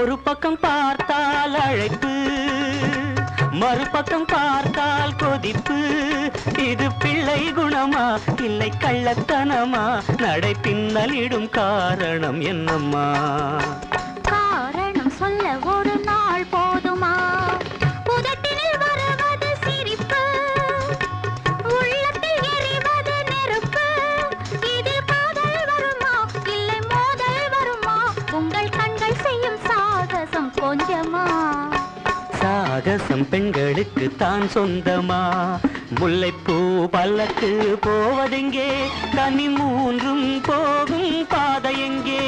ஒரு பக்கம் பார்த்தால் அழைப்பு, மறுபக்கம் பார்த்தால் கொதிப்பு. இது பிள்ளை குணமா இல்லை கள்ளத்தனமா? நடை பின்னலிடும் காரணம் என்னம்மா? காரணம் சொல்ல ஒரு நாள் போதுமா? உதட்டினில் வருவது சிரிப்பு, உள்ளத்தில் எரிவது நெருப்பு. இதில் காதல் வருமா இல்லை மோதல் வருமா? உங்கள் கண்கள் செய்யும் சாகசம் கொஞ்சமா? சாகசம் பெண்களுக்கு தான் சொந்தமா? முல்லைப்பூ பல்லக்கு போவதெங்கே? கனி மூன்றும் போகும் பாதை எங்கே?